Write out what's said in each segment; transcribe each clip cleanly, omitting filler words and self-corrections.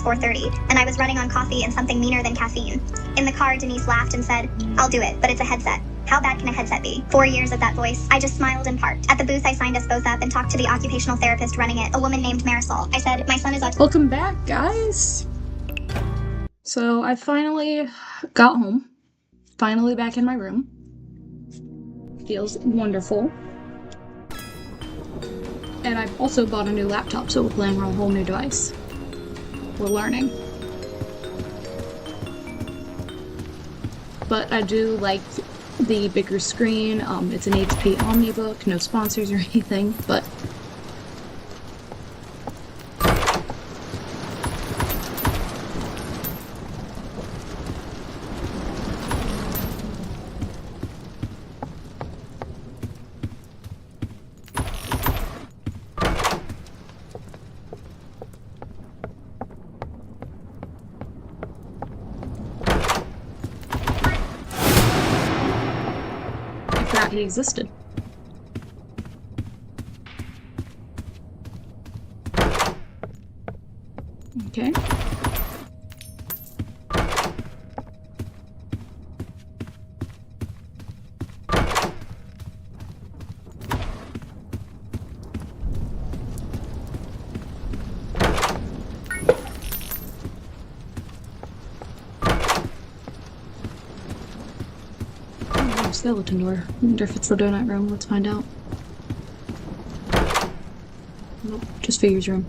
since 4:30, and I was running on coffee and something meaner than caffeine. In the car, Denise laughed and said, "I'll do it, but it's a headset." How bad can a headset be? 4 years of that voice. I just smiled and parked. At the booth, I signed us both up and talked to the occupational therapist running it, a woman named Marisol. I said, "My son is autistic." Welcome back, guys. So I finally got home. Finally back in my room. Feels wonderful. And I've also bought a new laptop, so we're playing on a whole new device. We're learning. But I do like the bigger screen. It's an HP Omnibook, no sponsors or anything, but he existed. Okay. Skeleton door. I wonder if it's the donut room. Let's find out. Nope, just figures room.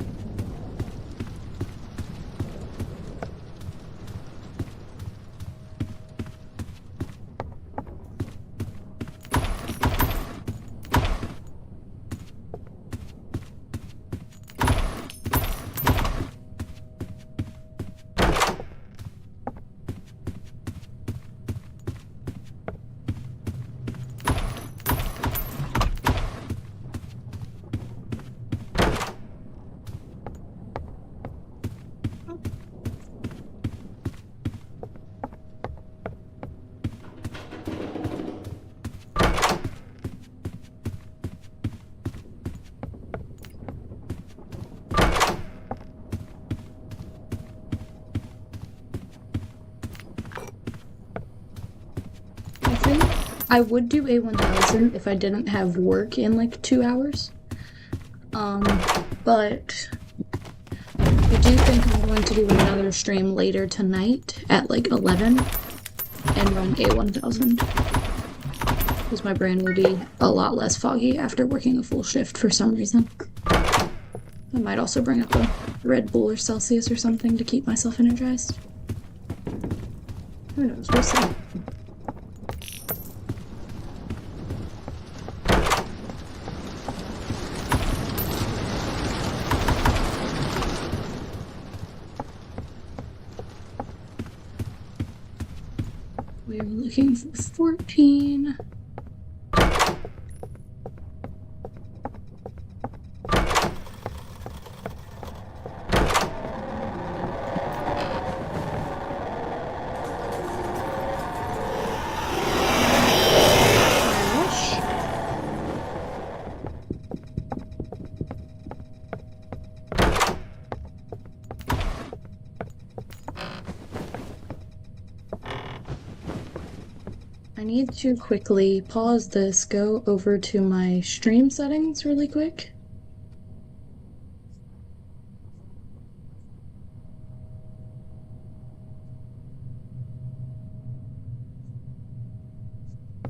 I would do A1000 if I didn't have work in like 2 hours. But I do think I'm going to do another stream later tonight at like 11 and run A1000. Because my brain will be a lot less foggy after working a full shift for some reason. I might also bring up a Red Bull or Celsius or something to keep myself energized. Who knows, we'll see. We're looking for 14. I need to quickly pause this, go over to my stream settings really quick.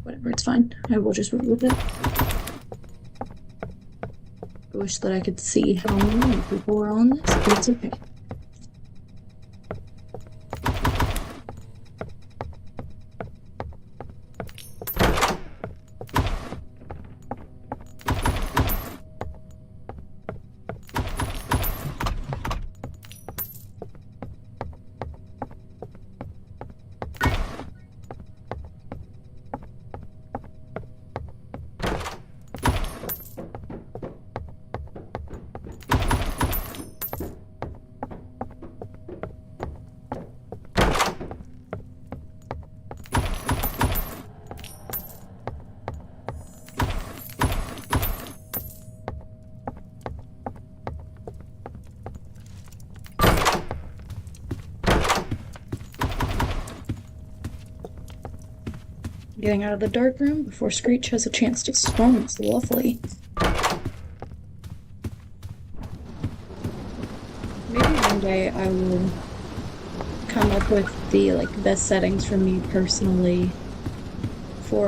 Whatever, it's fine. I will just remove it. I wish that I could see how many people are on this, but it's okay. Getting out of the dark room before Screech has a chance to spawn. It's lovely. Maybe one day I will come up with the best settings for me personally for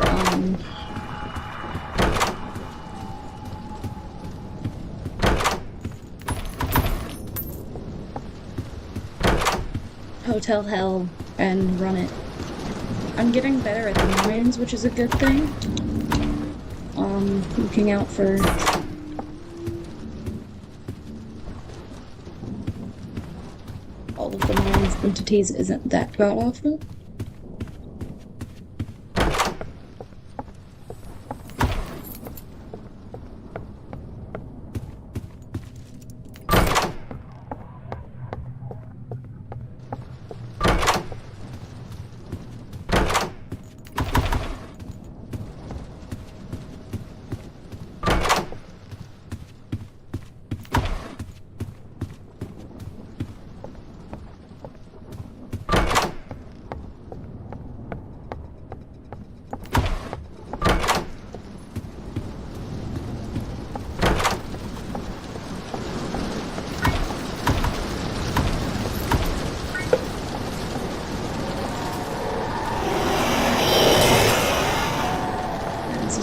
Hotel Hell and run it. I'm getting better at the mines, which is a good thing. Looking out for all of the mines entities isn't that god-awful.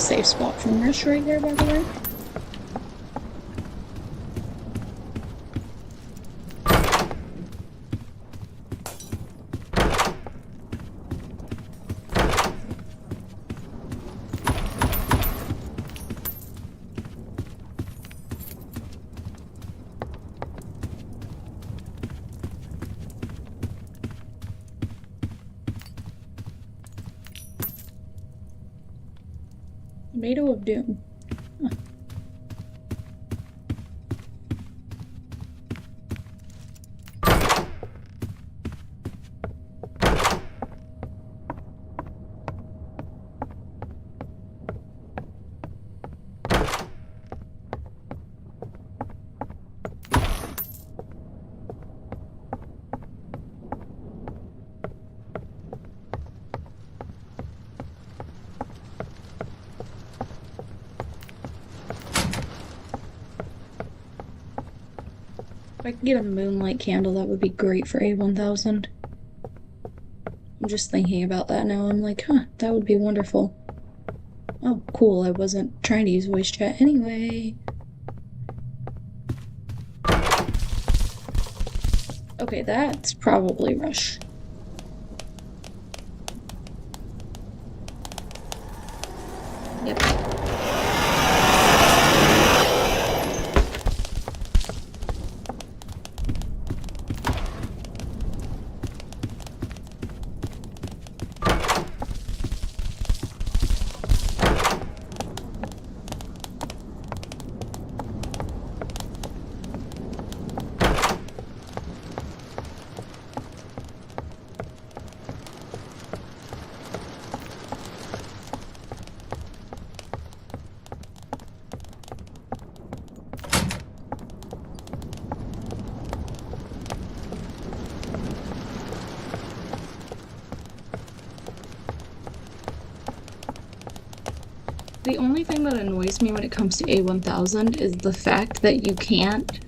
Safe spot from Rush right there, by the way. Tomato of Doom. Huh. If I could get a moonlight candle, that would be great for A1000. I'm just thinking about that now. I'm like, huh, that would be wonderful. Oh, cool. I wasn't trying to use voice chat anyway. Okay, that's probably Rush. Yep. The only thing that annoys me when it comes to A1000 is the fact that you can't,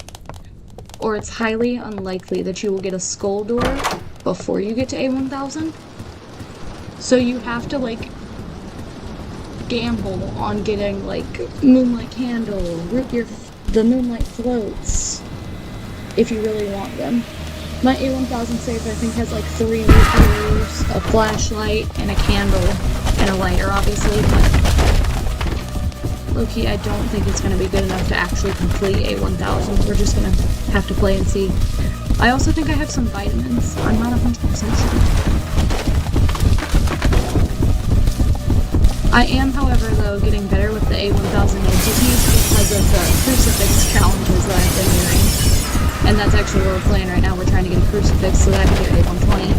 or it's highly unlikely that you will get a skull door before you get to A1000. So you have to, like, gamble on getting, like, Moonlight Candle, the Moonlight Floats, if you really want them. My A1000 safe, I think, has, like, 3 root beers, a flashlight, and a candle, and a lighter, obviously, but low-key, I don't think it's going to be good enough to actually complete A1000. We're just going to have to play and see. I also think I have some vitamins. I'm not 100% sure. I am, however, though, getting better with the A1000 entities because of the Crucifix challenges that I've been doing. And that's actually what we're playing right now. We're trying to get a Crucifix so that I can get A120.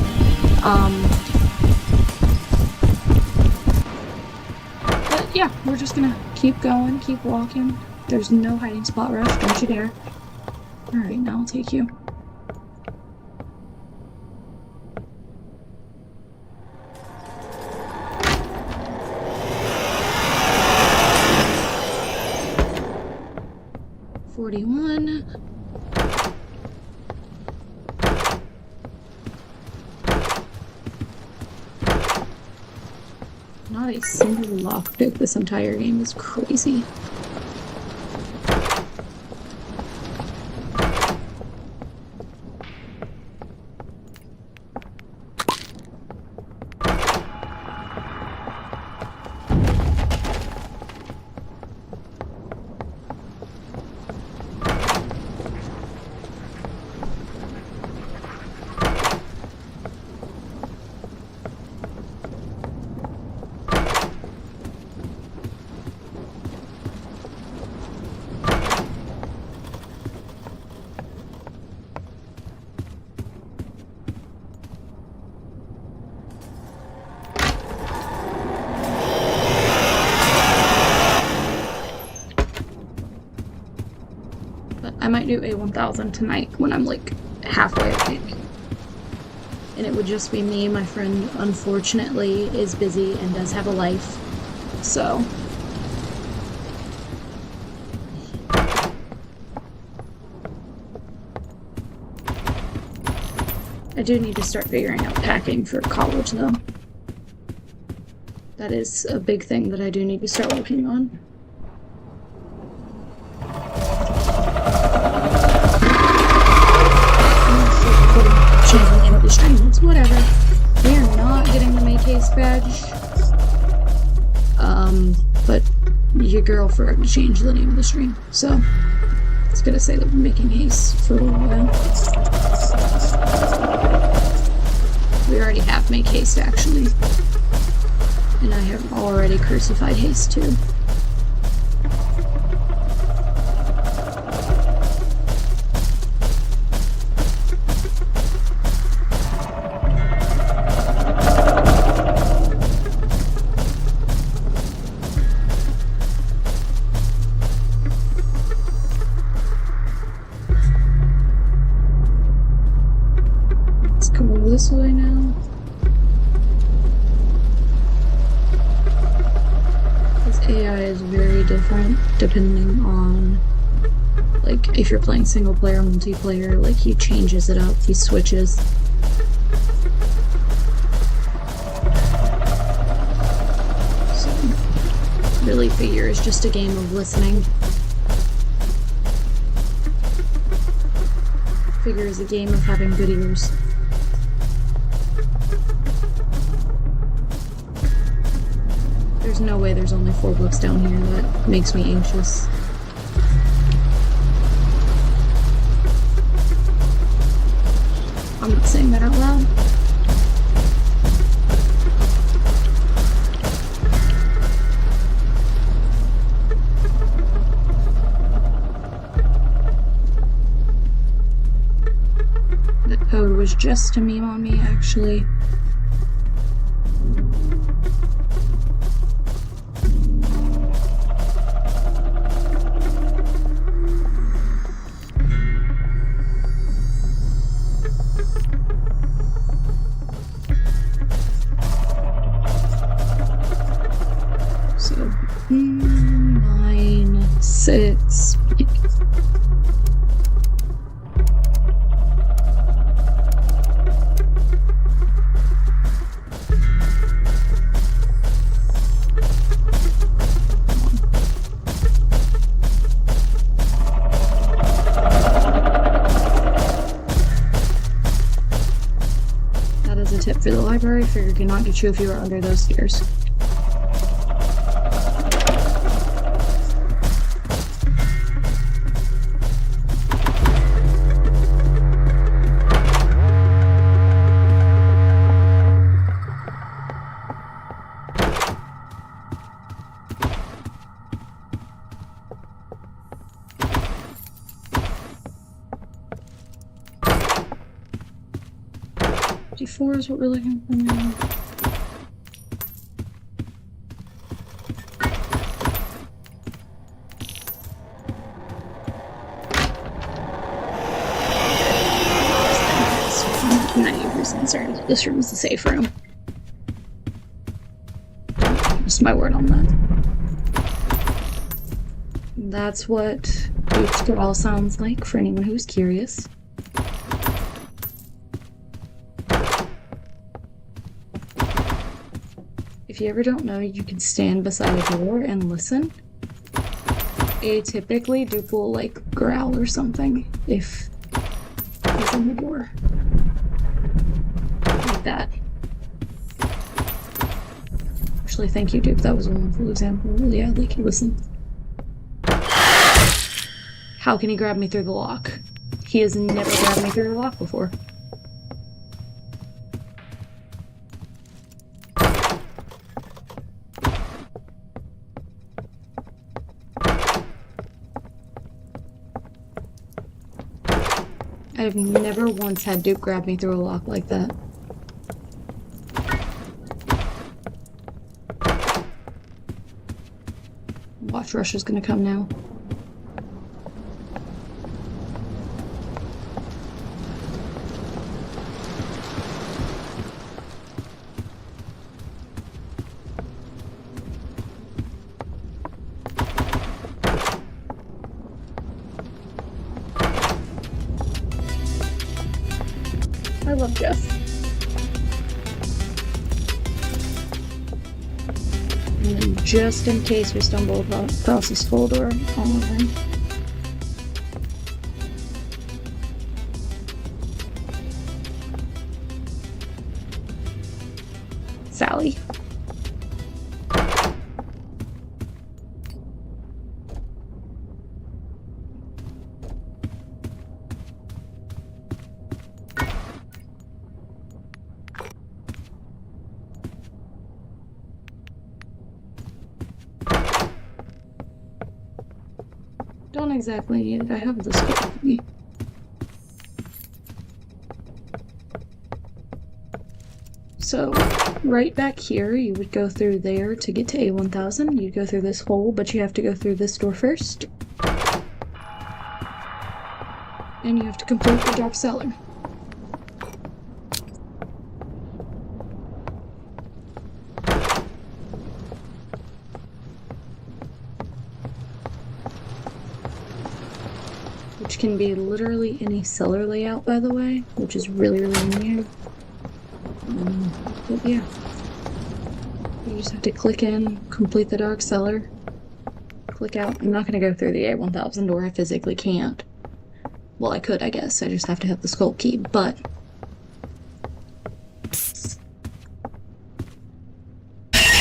But yeah, we're just gonna keep going, keep walking. There's no hiding spot, Rush. Don't you dare. Alright, now I'll take you. 41. Not a single lockpick this entire game is crazy. I might do a 1000 tonight when I'm like halfway, I think. And it would just be me. My friend, unfortunately, is busy and does have a life. So. I do need to start figuring out packing for college, though. That is a big thing that I do need to start working on. Whatever. We are not getting the Make Haste badge. But your girl forgot to change the name of the stream, so it's gonna say that we're making haste for a while. We already have Make Haste, actually. And I have already crucified haste, too. This way now. This AI is very different depending on, like, if you're playing single player, multiplayer, like, he changes it up, he switches. So, really, Figure is just a game of listening. Figure is a game of having good ears. There's no way there's only 4 books down here. That makes me anxious. I'm not saying that out loud. That code was just a meme on me, actually. So, 9, 6. That is a tip for the library. Figure cannot get you if you are under those stairs. D4 is what we're looking for now. I'm 90% concerned that this room is the safe room. Just my word on that. That's what Duke's growl sounds like for anyone who's curious. If you ever don't know, you can stand beside a door and listen. Atypically, Duke will like growl or something if he's in the door. Like that. Actually, thank you, Duke. That was a wonderful example. Yeah, like he listened. How can he grab me through the lock? He has never grabbed me through the lock before. I've never once had Duke grab me through a lock like that. Watch, Russia's gonna come now. I love Jeff. And then just in case we stumble across this full door, all of them. Sally. Don't exactly need it. I have the scope with me. So, right back here, you would go through there to get to A1000. You'd go through this hole, but you have to go through this door first. And you have to complete the dark cellar. Which can be literally any cellar layout, by the way, which is really, really weird. But yeah. You just have to click in, complete the dark cellar, click out. I'm not going to go through the A1000 door, I physically can't. Well, I could, I guess. I just have to have the skull key, but...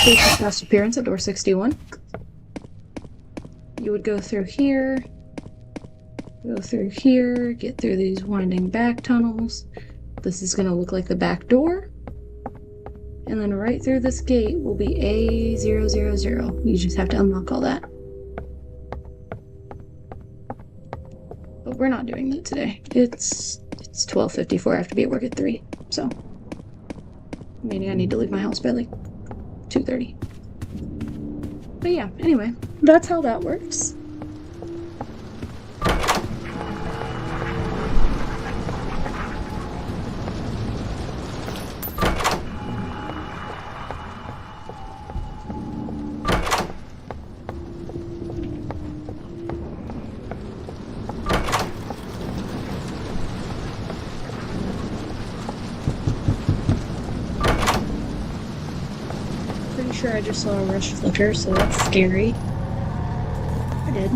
Station fast appearance at door 61. You would go through here, go through here, get through these winding back tunnels. This is going to look like the back door. And then right through this gate will be A000. You just have to unlock all that. But we're not doing that today. It's 12:54. I have to be at work at 3. So, meaning I need to leave my house by like 2:30. But yeah, anyway, that's how that works. Sure, I just saw a rush flicker, so that's scary. I did.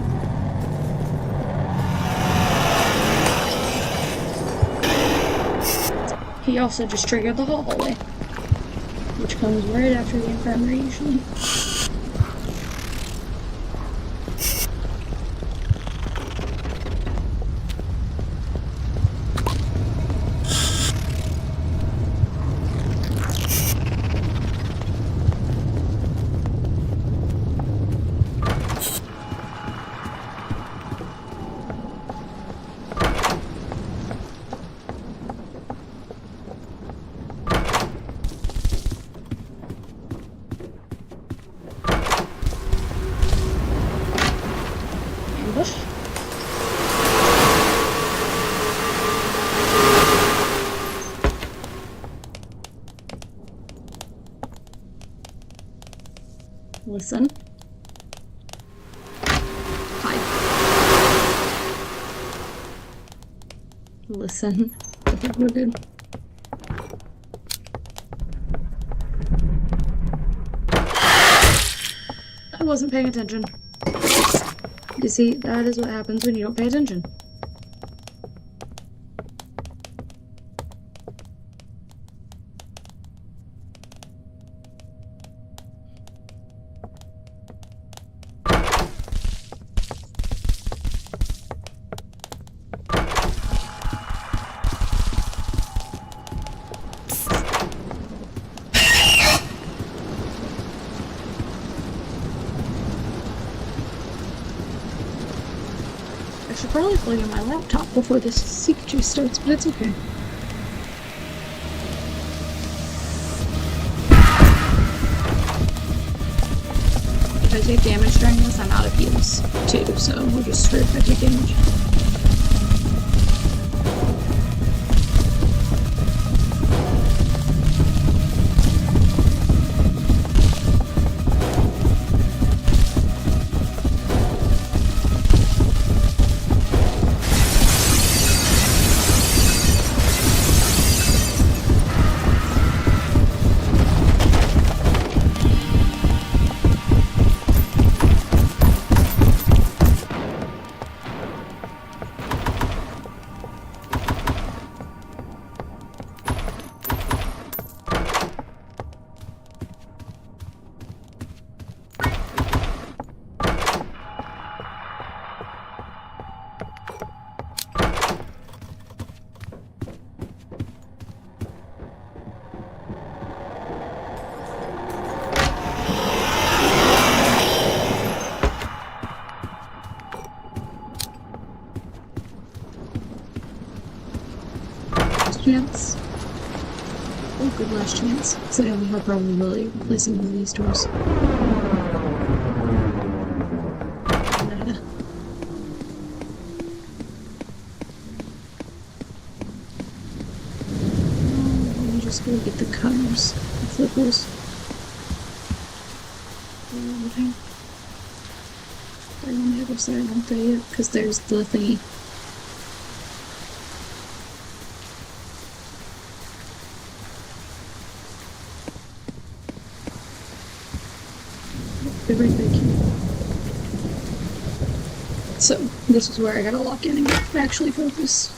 He also just triggered the hallway, which comes right after the infirmary usually. Listen. Hi. listen. I think we're good. I wasn't paying attention. You see, that is what happens when you don't pay attention. I should probably plug in my laptop before this secret starts, but it's okay. If I take damage during this, I'm out of heals too, so we're just screwed if I take damage. Chance. Oh, good last chance. So I only have probability of placing one of these doors. Nada. Let me just go get the cutters, the flippers. They're on the other side, aren't they? Yet? Because there's the thingy. They're right back here. So, this is where I gotta lock in and actually focus.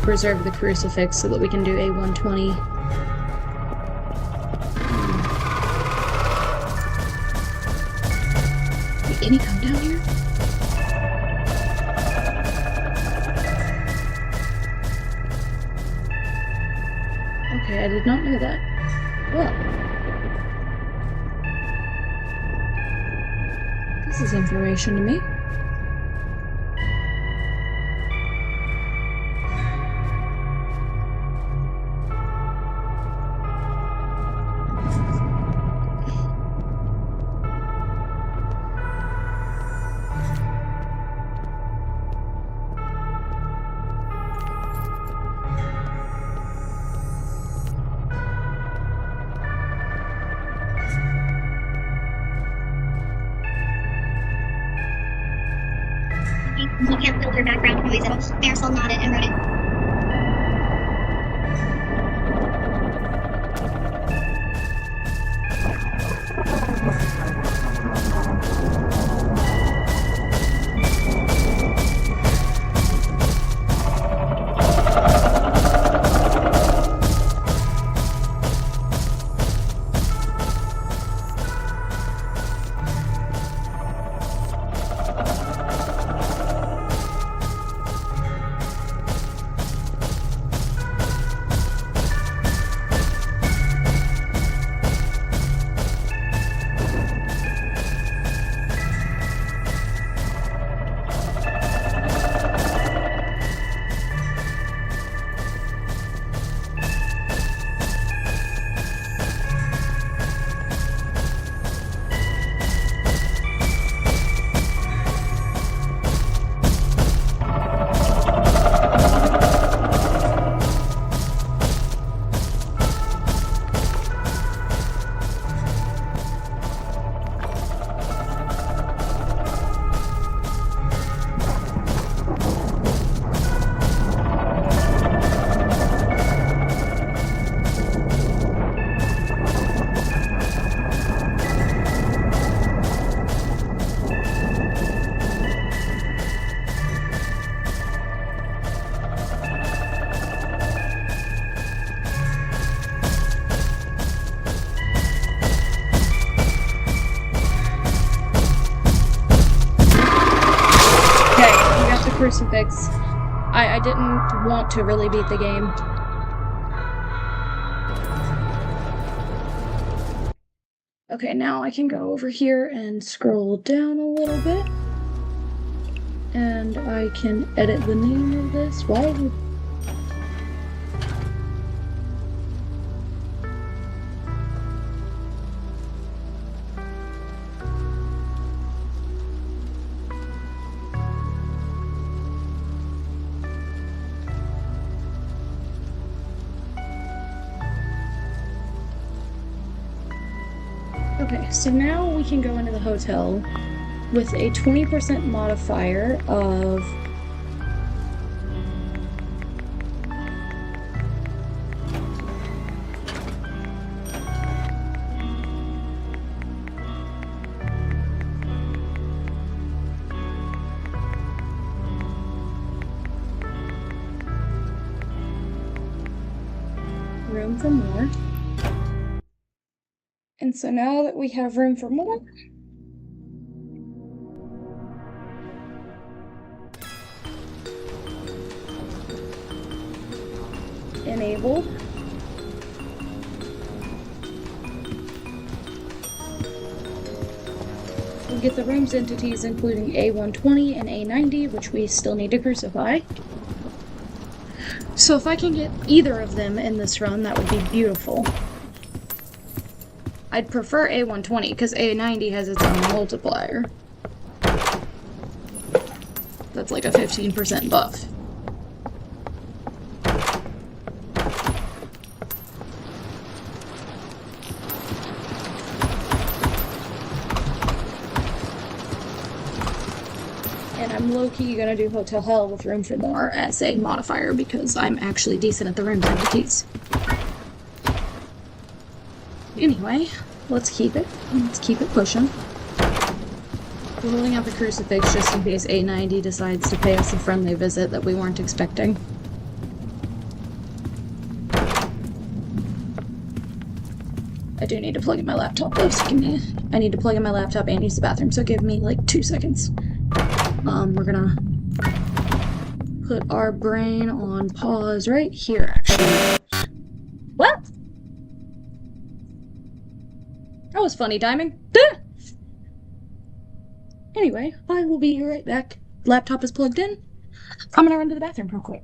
preserve the crucifix so that we can do A120. Wait, can he come down here? Okay, I did not know that. Well. This is information to me. You can't filter background noise at all. Marisol nodded and wrote it. Crucifix. I didn't want to really beat the game. Okay, now I can go over here and scroll down a little bit. And I can edit the name of this. Why would... Okay, so now we can go into the hotel with a 20% modifier of room for more. And so now that we have room for more, enable. We'll get the room's entities including A120 and A90, which we still need to crucify. So if I can get either of them in this run, that would be beautiful. I'd prefer A120 because A90 has its own multiplier. That's like a 15% buff. And I'm low-key gonna do Hotel Hell with Room for More as a modifier because I'm actually decent at the room's entities. Anyway, let's keep it. Let's keep it pushing. We're holding out the crucifix just in case A90 decides to pay us a friendly visit that we weren't expecting. I do need to plug in my laptop though, so I need to plug in my laptop and use the bathroom, so give me like 2 seconds. We're gonna put our brain on pause right here, actually. What? That was funny timing. Duh! Anyway, I will be right back. Laptop is plugged in. I'm gonna run to the bathroom real quick.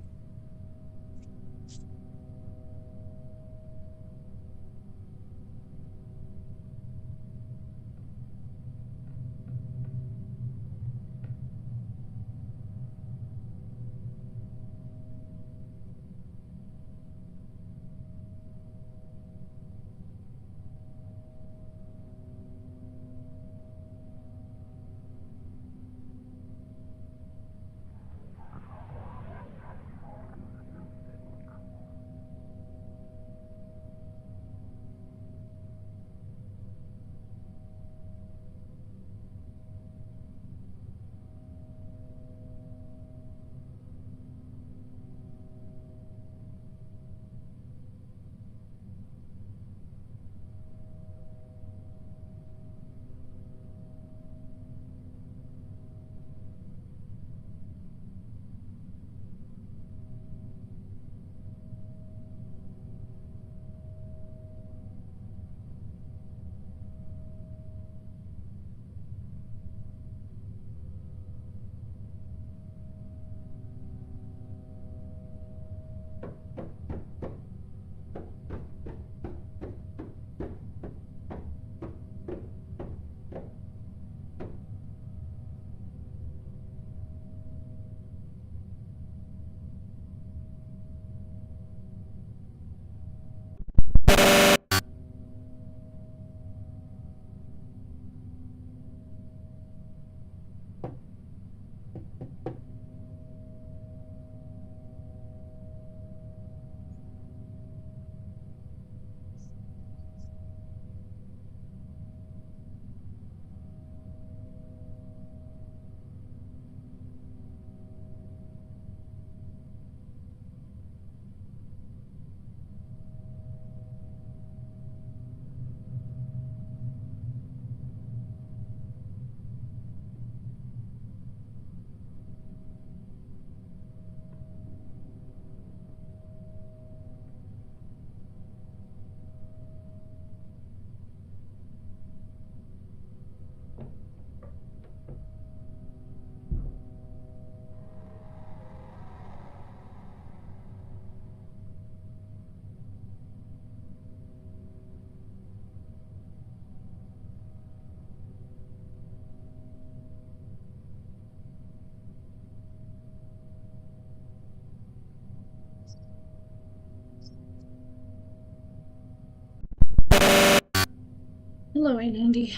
Hello, Aunt Andy.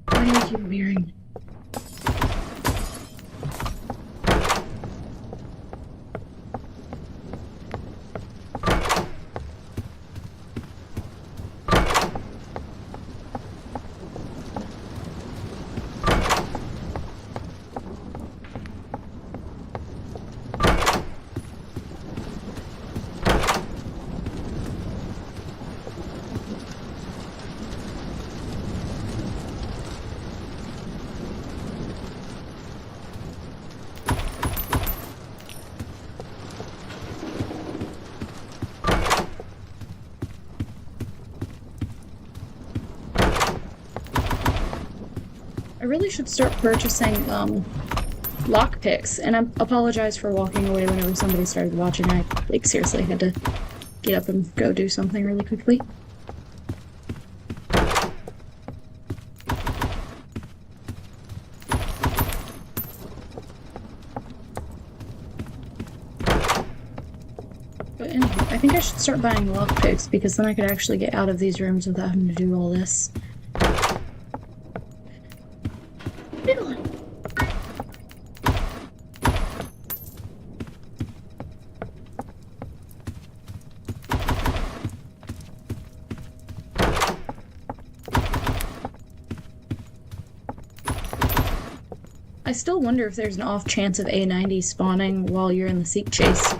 Why do you keep appearing? I really should start purchasing lockpicks, and I apologize for walking away whenever somebody started watching. I seriously had to get up and go do something really quickly. But anyway, I think I should start buying lockpicks because then I could actually get out of these rooms without having to do all this. I still wonder if there's an off chance of A90 spawning while you're in the seek chase.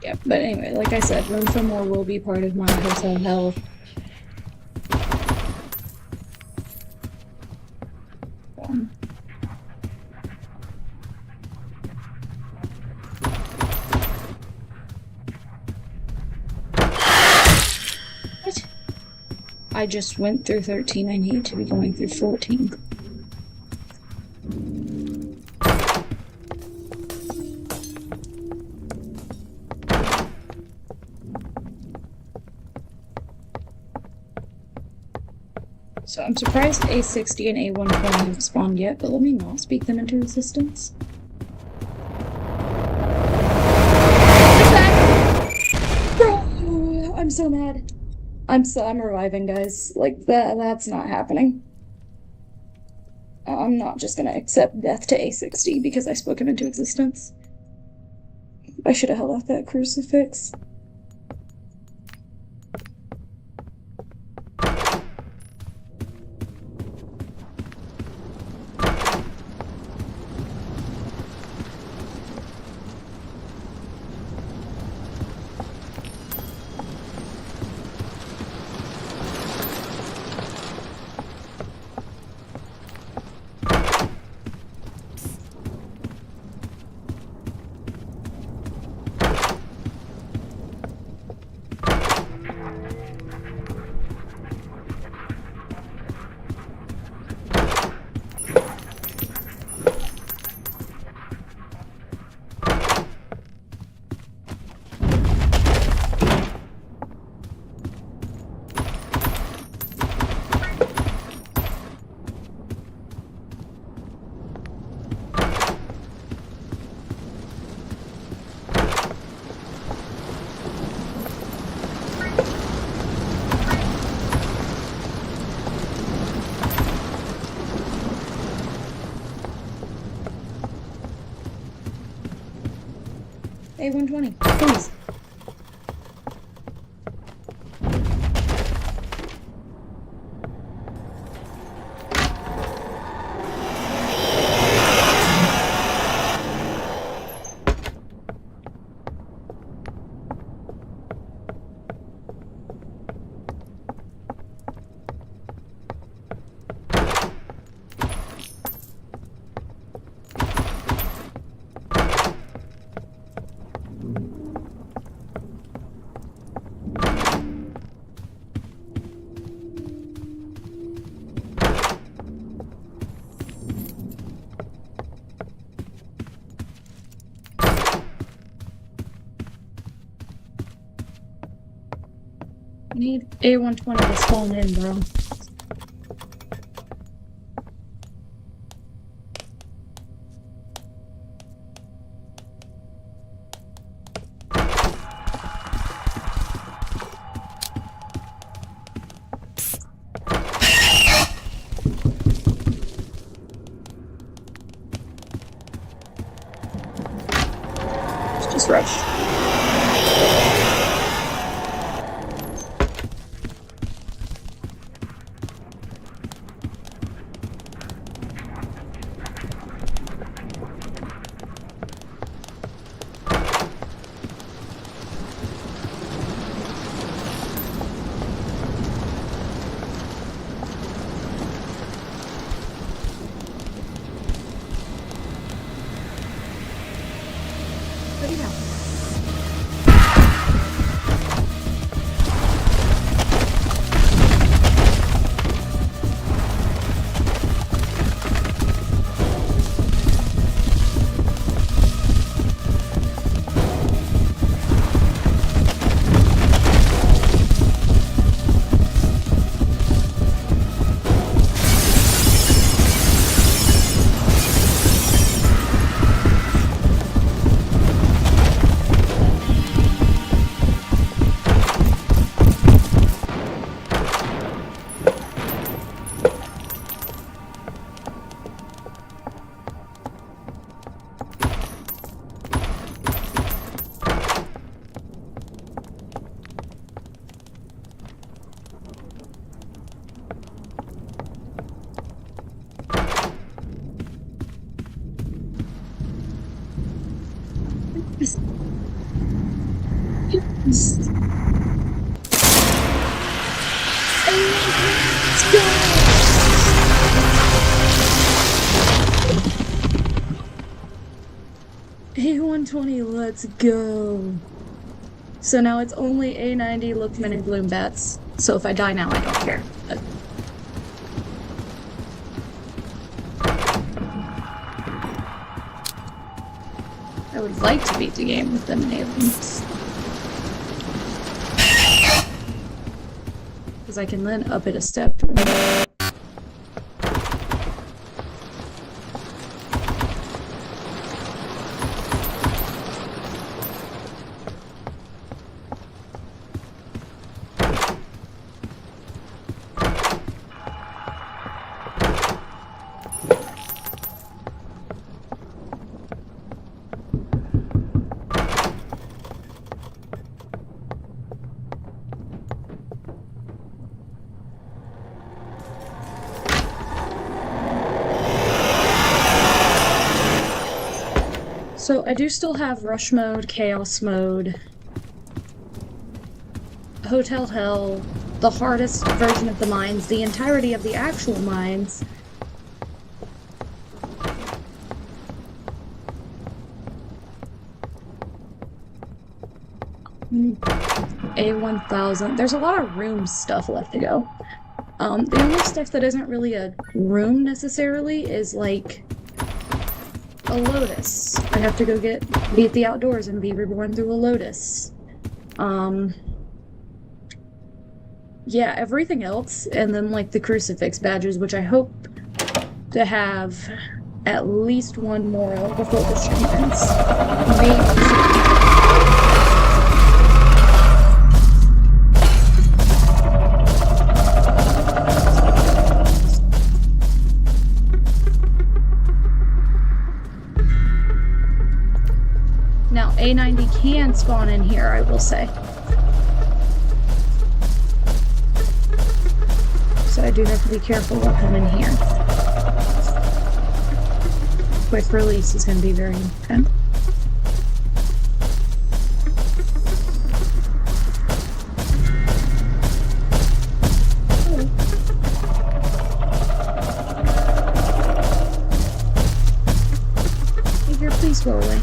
Yeah, but anyway, like I said, Room for More will be part of my hotel hell. What? I just went through 13. I need to be going through 14. So I'm surprised A60 and A120 haven't spawned yet, but let me not speak them into existence. Bro, I'm so mad. I'm reviving, guys. Like that's not happening. I'm not just gonna accept death to A60 because I spoke him into existence. I should have held off that crucifix. A120, please. I need A120 to spawn in, bro. Just rush. What do you know? Let's go! A120, let's go. So now it's only A90, Lookman, and Gloom bats. So if I die now, I don't care. I would like to beat the game with them enabled. Because I can then up it a step. So I do still have Rush Mode, Chaos Mode, Hotel Hell, the hardest version of the mines, the entirety of the actual mines. A1000. There's a lot of room stuff left to go. The only stuff that isn't really a room necessarily is like a Lotus. I have to go beat the outdoors and be reborn through a Lotus. Yeah, everything else, and then like the Crucifix badges, which I hope to have at least one more of before the stream ends. Maybe. Now, A90 can spawn in here, I will say. So I do have to be careful what come in here. Quick release is going to be very important. Figure, please go away.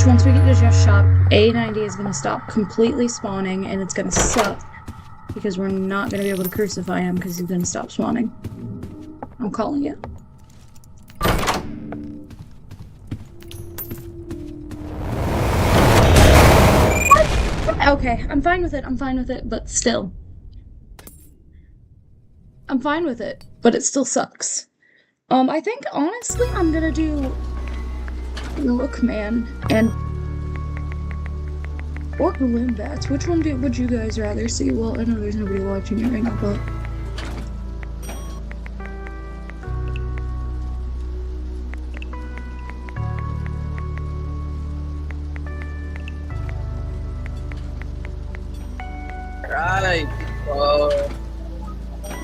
Once we get to Jeff's shop, A90 is going to stop completely spawning, and it's going to suck because we're not going to be able to crucify him because he's going to stop spawning. I'm calling it. Okay, I'm fine with it, but still. I'm fine with it, but it still sucks. I think honestly I'm gonna do Look Man and or Balloon Bats. Which one would you guys rather see? Well, I know there's nobody watching it right now, but Right. Oh. I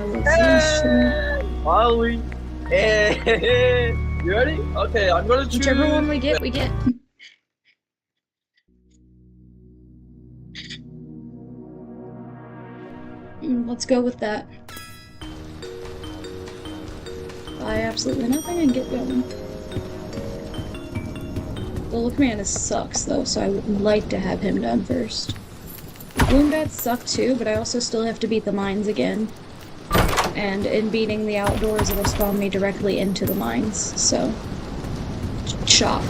love this shit. Finally. Hey. You ready? Okay, I'm gonna choose. Whichever one we get, we get. Let's go with that. Buy absolutely nothing and get going. The Look Man sucks though, so I would like to have him done first. Balloon Bats suck too, but I also still have to beat the mines again. And in beating the outdoors, it'll spawn me directly into the mines, so... Chop.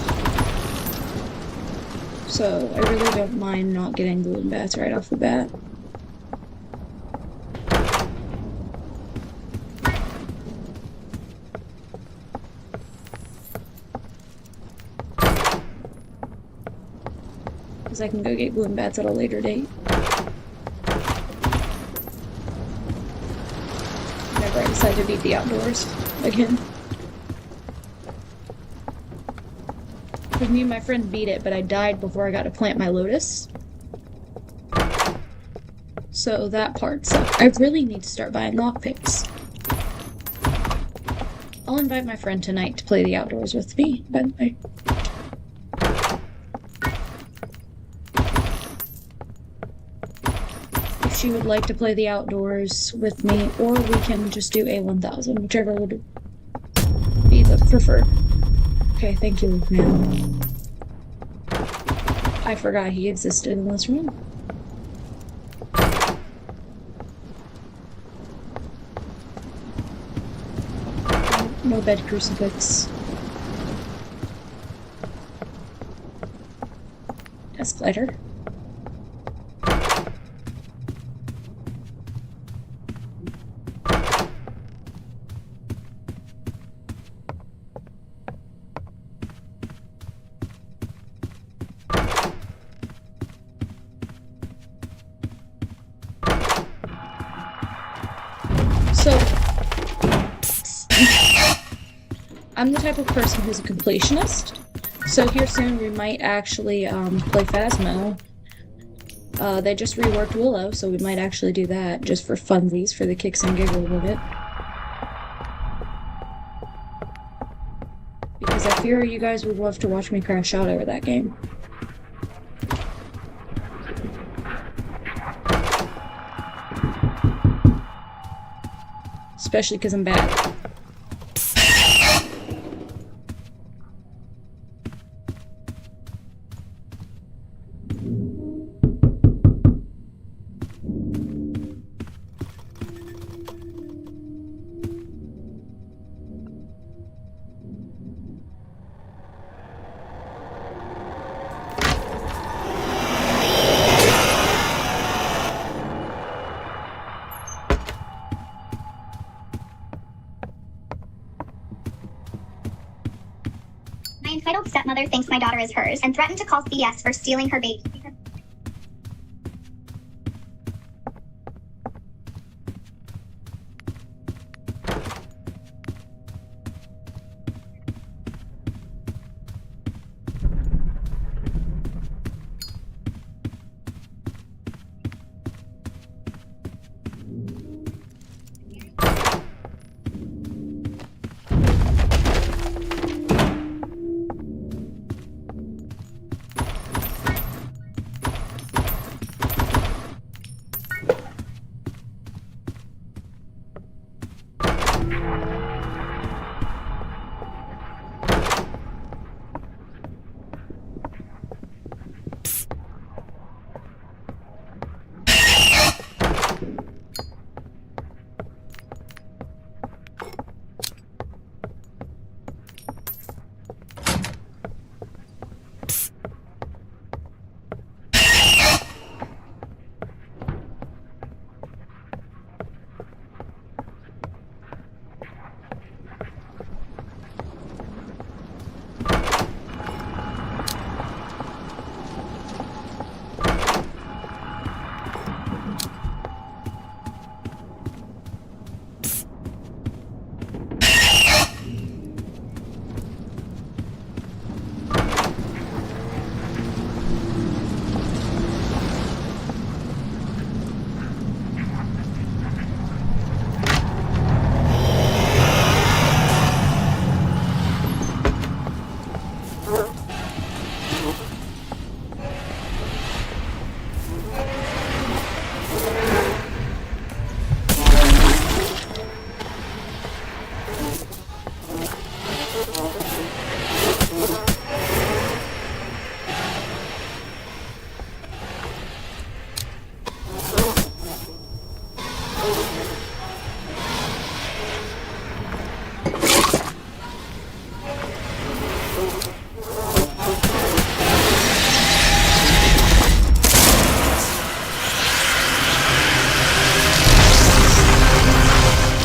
So, I really don't mind not getting Balloon Bats right off the bat. Because I can go get Balloon Bats at a later date. Whenever I decide to beat the outdoors again. Because me and my friend beat it, but I died before I got to plant my lotus. So that part sucked. I really need to start buying lockpicks. I'll invite my friend tonight to play the outdoors with me, by the way. If she would like to play the outdoors with me, or we can just do A1000, whichever would be the preferred. Okay, thank you, man. I forgot he existed in this room. No bed crucifix. Escalator. So, I'm the type of person who's a completionist, so here soon we might actually play Phasmo. They just reworked Willow, so we might actually do that just for funsies, for the kicks and giggles of it. Because I fear you guys would love to watch me crash out over that game. Especially because I'm bad. My entitled stepmother thinks my daughter is hers and threatened to call CPS for stealing her baby.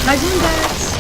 My green bats!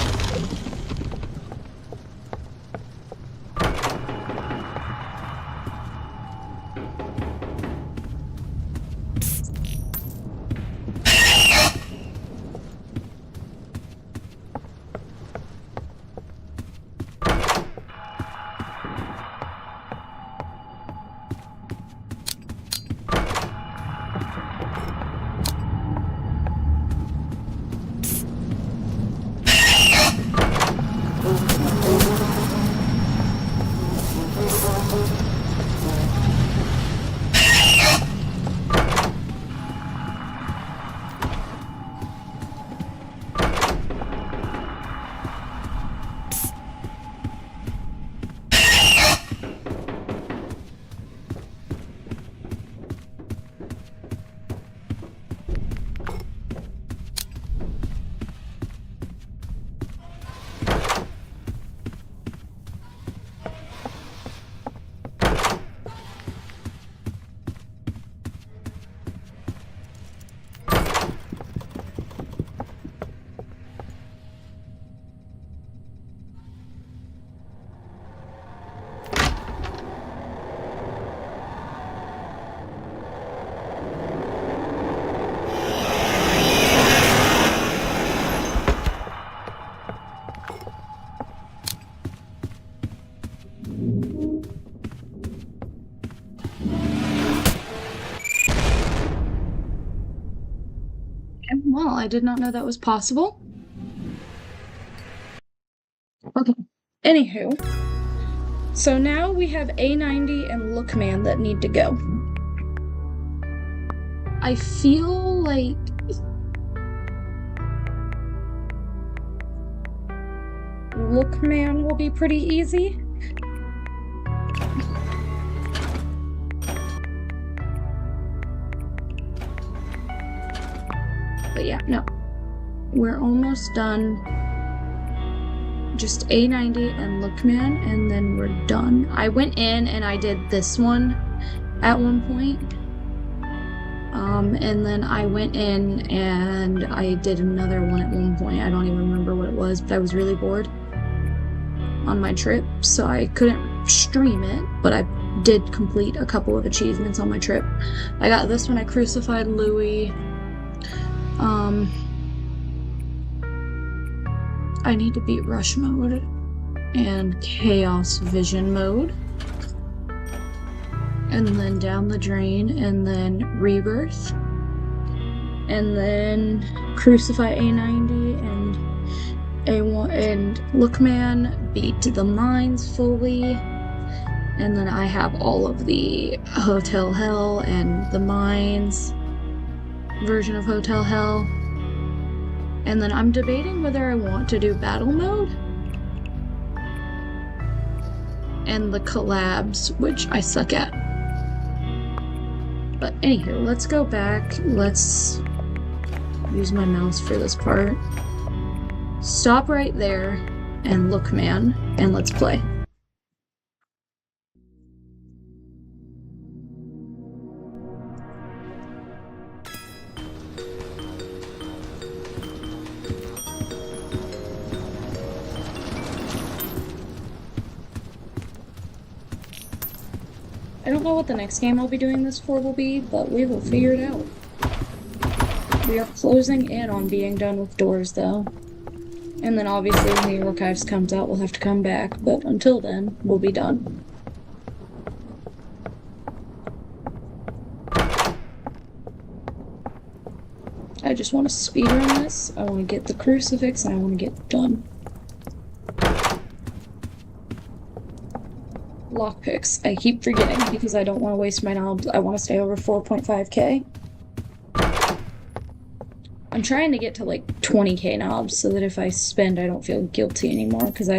Well, I did not know that was possible. Okay. Anywho. So now we have A90 and Lookman that need to go. I feel like Lookman will be pretty easy. But yeah, no. We're almost done. Just A90 and Lookman, and then we're done. I went in and I did this one at one point. And then I went in and I did another one at one point. I don't even remember what it was, but I was really bored on my trip, so I couldn't stream it, but I did complete a couple of achievements on my trip. I got this one, I crucified Louis. I need to beat Rush mode and Chaos Vision mode. And then Down the Drain, and then Rebirth. And then Crucify A90 and A1 and Lookman, beat the mines fully. And then I have all of the Hotel Hell and the mines version of Hotel Hell. And then I'm debating whether I want to do battle mode and the collabs, which I suck at. But anywho, let's go back. Let's use my mouse for this part. Stop right there and Lookman, and let's play. I don't know what the next game I'll be doing this for will be, but we will figure it out. We are closing in on being done with Doors, though. And then obviously when the Archives comes out, we'll have to come back, but until then, we'll be done. I just want to speedrun this, I want to get the Crucifix, and I want to get done. Lockpicks. I keep forgetting because I don't want to waste my knobs. I want to stay over 4.5k. I'm trying to get to like 20k knobs so that if I spend I don't feel guilty anymore, because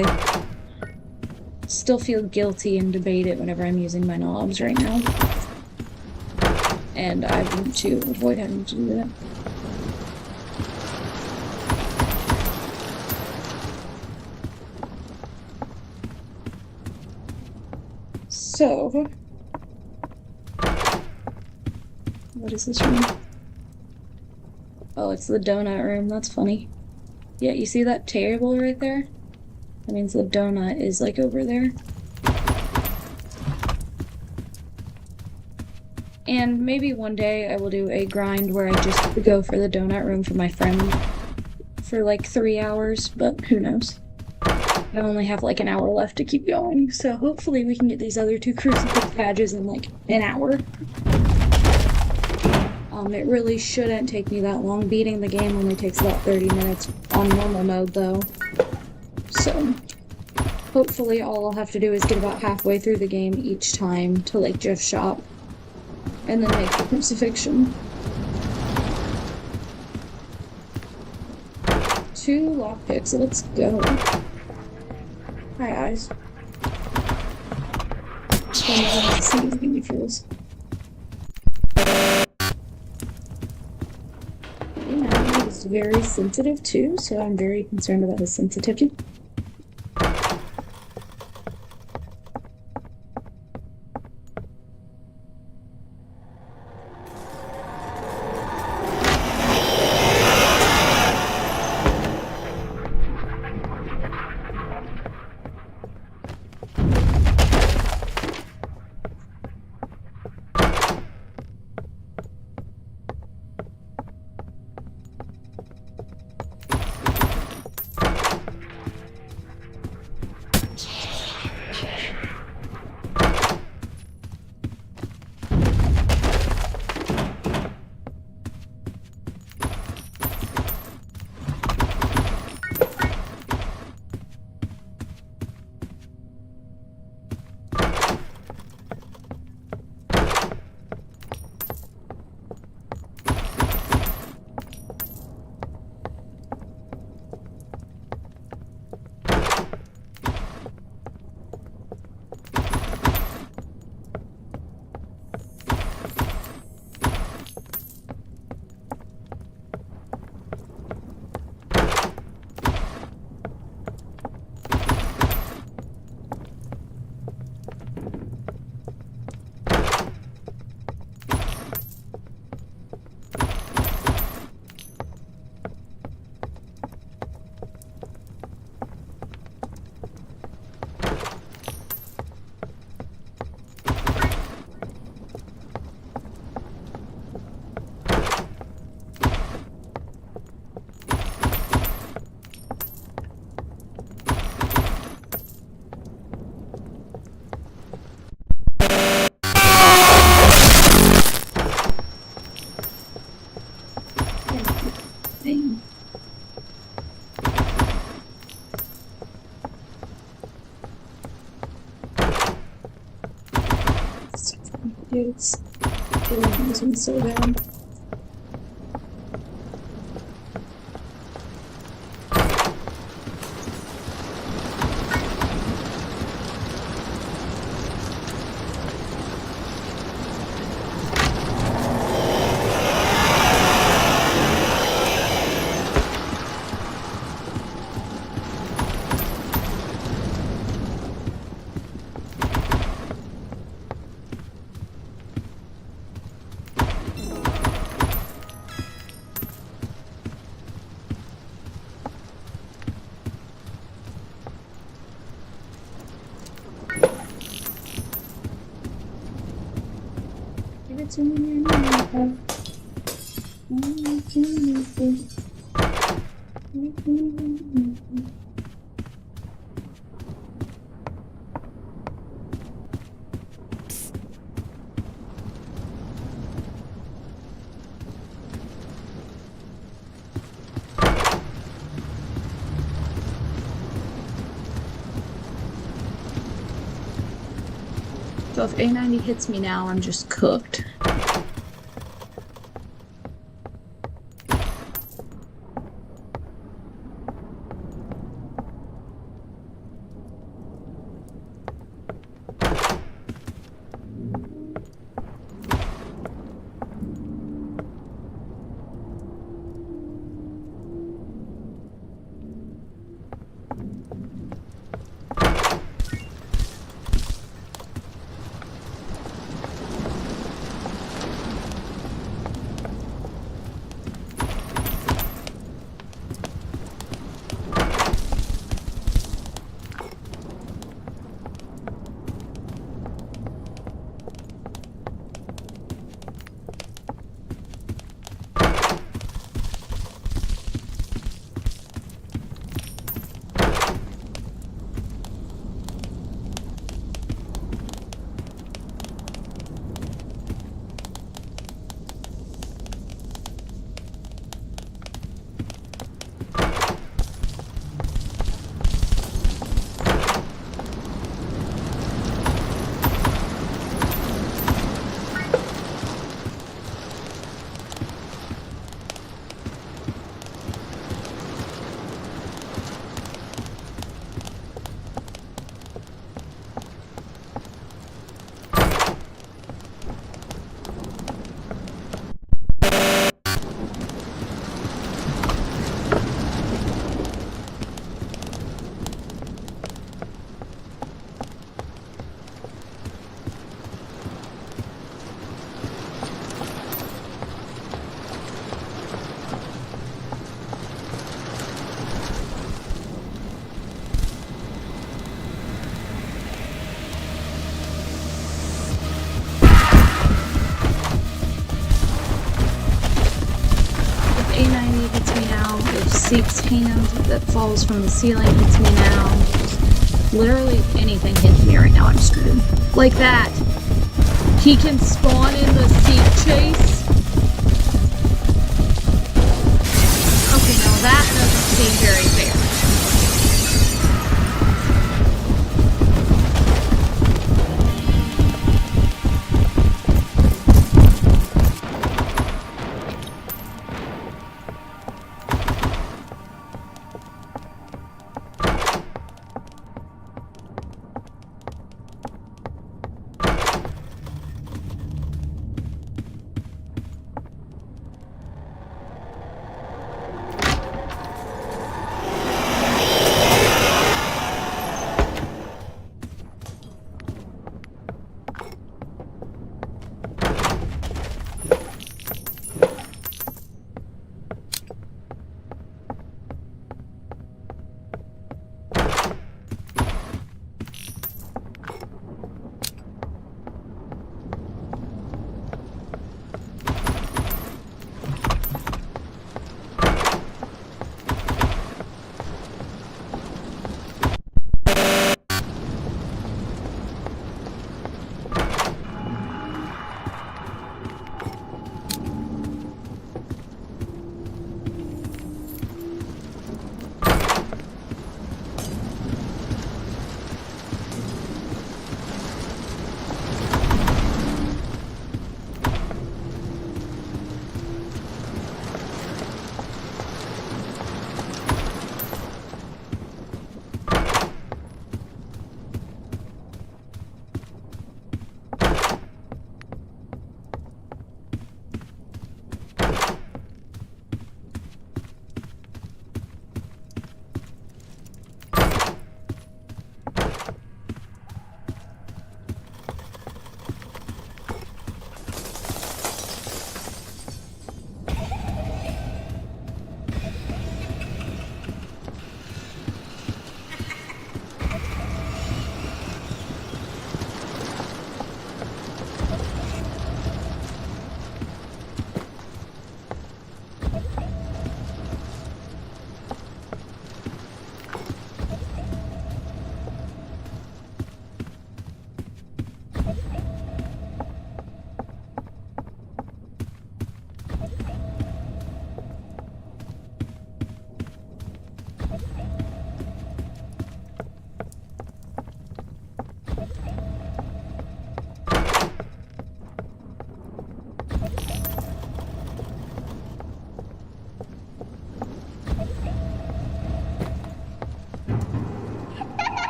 still feel guilty and debate it whenever I'm using my knobs right now. And I want to avoid having to do that. So, what is this room? Oh, it's the donut room. That's funny. Yeah, you see that table right there? That means the donut is like over there. And maybe one day I will do a grind where I just go for the donut room for my friend for like 3 hours, but who knows. I only have like an hour left to keep going, so hopefully we can get these other 2 crucifix badges in like an hour. It really shouldn't take me that long. Beating the game only takes about 30 minutes on normal mode though. So hopefully all I'll have to do is get about halfway through the game each time to like just shop and then make the crucifixion. 2 lockpicks, let's go. Hi, eyes. Let's see if we can get through this. Yeah, he's very sensitive too, so I'm very concerned about his sensitivity. Thing. Dudes, feeling this one's so bad. To me, so if A90 hits me now, I'm just cooked. hand that falls from the ceiling hits me now. Literally, if anything hits me right now, I'm screwed. Like that. He can spawn in the seat chase. Okay, now that doesn't seem very fair.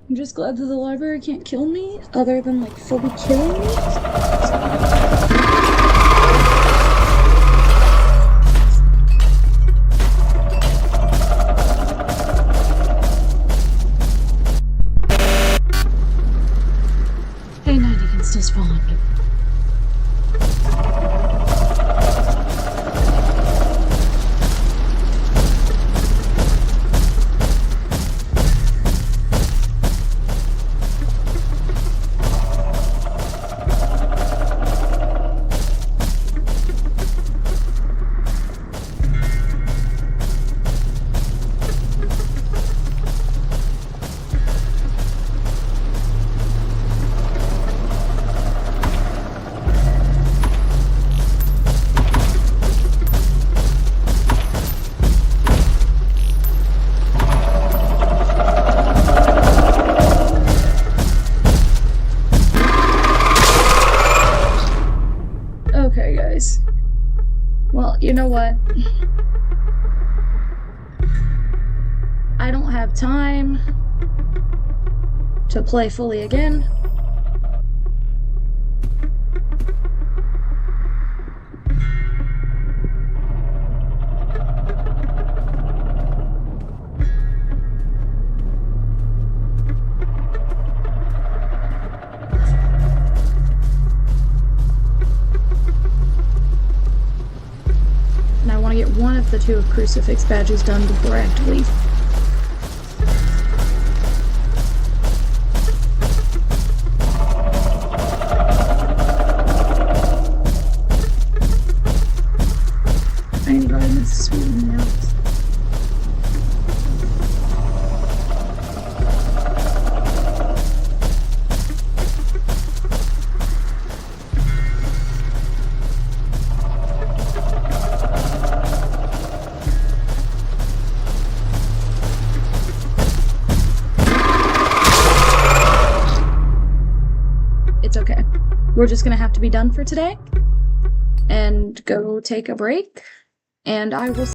I'm just glad that the library can't kill me, other than like fully killing me. Hey, 90 can still spawn. Okay, guys. Well, you know what? I don't have time to play fully again. And I want to get one of the 2 Crucifix badges done before I have to leave. I need to go in this sweet milk. It's okay. We're just gonna have to be done for today and go take a break, and I will